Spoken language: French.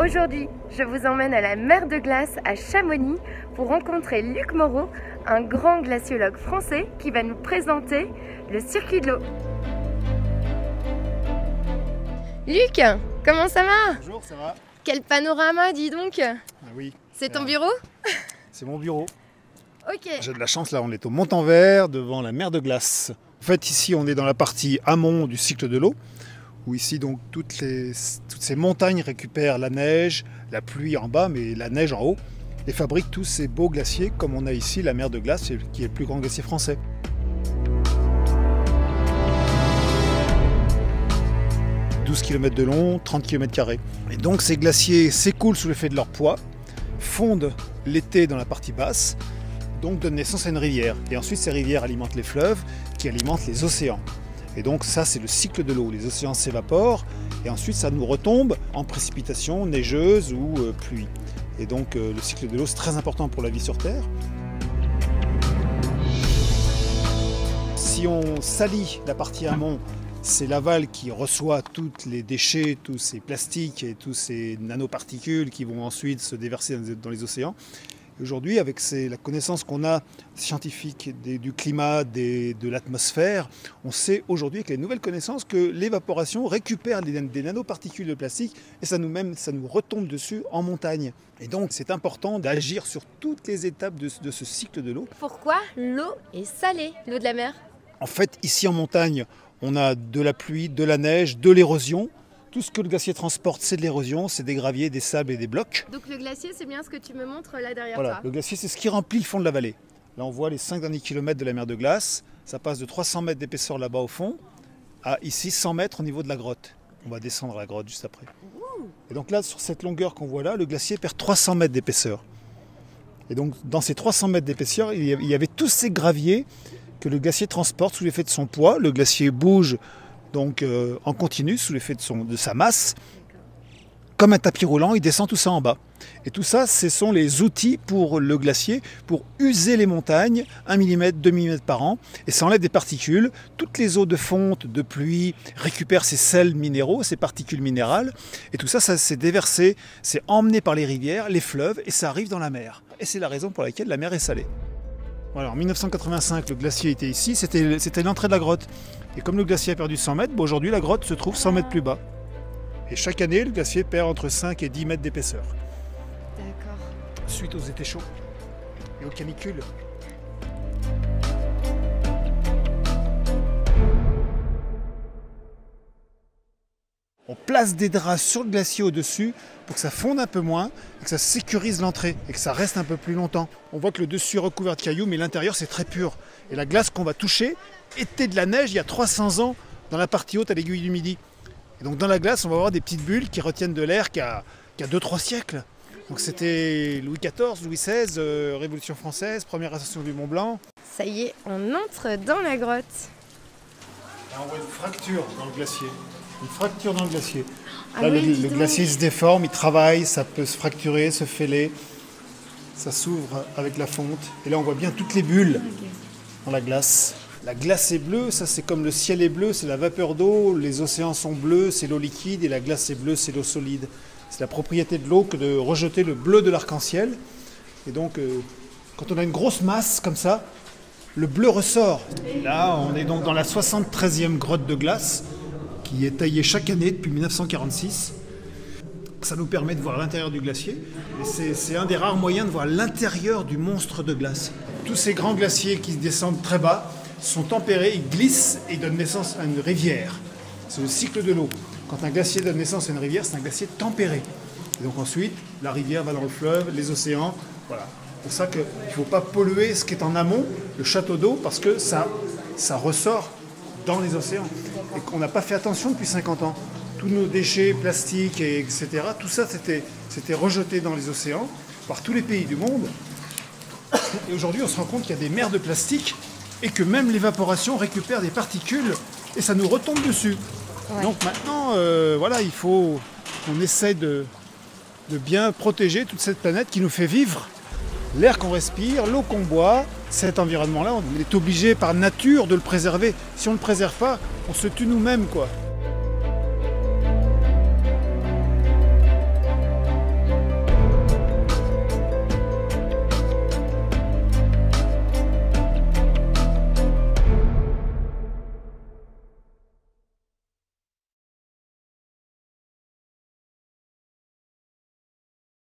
Aujourd'hui, je vous emmène à la mer de glace à Chamonix pour rencontrer Luc Moreau, un grand glaciologue français qui va nous présenter le circuit de l'eau. Luc, comment ça va? Bonjour, ça va? Quel panorama, dis donc! Ah oui. C'est ton bureau? C'est mon bureau. Ok. J'ai de la chance, là on est au Montanvert devant la mer de glace. En fait ici on est dans la partie amont du cycle de l'eau, où ici donc toutes ces montagnes récupèrent la neige, la pluie en bas mais la neige en haut, et fabriquent tous ces beaux glaciers comme on a ici la mer de glace qui est le plus grand glacier français. « 12 km de long, 30 km². Et donc ces glaciers s'écoulent sous l'effet de leur poids, fondent l'été dans la partie basse, donc donnent naissance à une rivière. Et ensuite ces rivières alimentent les fleuves qui alimentent les océans. Et donc ça c'est le cycle de l'eau. Les océans s'évaporent et ensuite ça nous retombe en précipitations neigeuses ou pluie. Et donc le cycle de l'eau c'est très important pour la vie sur Terre. Si on salit la partie amont, c'est l'aval qui reçoit tous les déchets, tous ces plastiques et tous ces nanoparticules qui vont ensuite se déverser dans les océans. Aujourd'hui, avec la connaissance qu'on a scientifique du climat, de l'atmosphère, on sait aujourd'hui avec les nouvelles connaissances que l'évaporation récupère des nanoparticules de plastique et ça nous retombe dessus en montagne. Et donc c'est important d'agir sur toutes les étapes de ce cycle de l'eau. Pourquoi l'eau est salée, l'eau de la mer? En fait, ici en montagne, on a de la pluie, de la neige, de l'érosion. Tout ce que le glacier transporte, c'est de l'érosion, c'est des graviers, des sables et des blocs. Donc le glacier, c'est bien ce que tu me montres là derrière voilà, toi. Le glacier, c'est ce qui remplit le fond de la vallée. Là, on voit les 5 derniers kilomètres de la mer de glace. Ça passe de 300 mètres d'épaisseur là-bas au fond à ici 100 mètres au niveau de la grotte. On va descendre à la grotte juste après. Et donc là, sur cette longueur qu'on voit là, le glacier perd 300 mètres d'épaisseur. Et donc dans ces 300 mètres d'épaisseur, il y avait tous ces graviers que le glacier transporte sous l'effet de son poids. Le glacier bouge donc en continu sous l'effet de sa masse. Comme un tapis roulant, il descend tout ça en bas. Et tout ça, ce sont les outils pour le glacier, pour user les montagnes, 1 mm, 2 mm par an, et ça enlève des particules. Toutes les eaux de fonte, de pluie, récupèrent ces sels minéraux, ces particules minérales, et tout ça, ça s'est déversé, c'est emmené par les rivières, les fleuves, et ça arrive dans la mer. Et c'est la raison pour laquelle la mer est salée. Voilà, en 1985, le glacier était ici, c'était l'entrée de la grotte. Et comme le glacier a perdu 100 mètres, aujourd'hui la grotte se trouve 100 mètres plus bas. Et chaque année, le glacier perd entre 5 et 10 mètres d'épaisseur. D'accord. Suite aux étés chauds et aux canicules. On place des draps sur le glacier au-dessus pour que ça fonde un peu moins et que ça sécurise l'entrée et que ça reste un peu plus longtemps. On voit que le dessus est recouvert de cailloux, mais l'intérieur c'est très pur. Et la glace qu'on va toucher était de la neige il y a 300 ans dans la partie haute à l'aiguille du Midi. Et donc dans la glace, on va avoir des petites bulles qui retiennent de l'air qui a 2-3 siècles. Donc c'était Louis XIV, Louis XVI, Révolution française, première ascension du Mont Blanc. Ça y est, on entre dans la grotte. Là, on voit une fracture dans le glacier. Une fracture dans le glacier. Ah Là, oui, le glacier se déforme, il travaille, ça peut se fracturer, se fêler. Ça s'ouvre avec la fonte. Et là, on voit bien toutes les bulles dans la glace. La glace est bleue, ça c'est comme le ciel est bleu, c'est la vapeur d'eau. Les océans sont bleus, c'est l'eau liquide. Et la glace est bleue, c'est l'eau solide. C'est la propriété de l'eau que de rejeter le bleu de l'arc-en-ciel. Et donc, quand on a une grosse masse comme ça, le bleu ressort. Et là, on est donc dans la 73e grotte de glace, qui est taillée chaque année depuis 1946. Ça nous permet de voir l'intérieur du glacier. Et c'est un des rares moyens de voir l'intérieur du monstre de glace. Tous ces grands glaciers qui descendent très bas sont tempérés, ils glissent et donnent naissance à une rivière. C'est le cycle de l'eau. Quand un glacier donne naissance à une rivière, c'est un glacier tempéré. Et donc ensuite, la rivière va dans le fleuve, les océans. Voilà. C'est pour ça qu'il ne faut pas polluer ce qui est en amont, le château d'eau, parce que ça ressort dans les océans. Et qu'on n'a pas fait attention depuis 50 ans. Tous nos déchets plastiques, etc., tout ça c'était rejeté dans les océans par tous les pays du monde. Et aujourd'hui, on se rend compte qu'il y a des mers de plastique et que même l'évaporation récupère des particules et ça nous retombe dessus. Ouais. Donc maintenant, voilà, il faut qu'on essaie de bien protéger toute cette planète qui nous fait vivre. L'air qu'on respire, l'eau qu'on boit, cet environnement-là, on est obligé par nature de le préserver. Si on ne le préserve pas, on se tue nous-mêmes, quoi.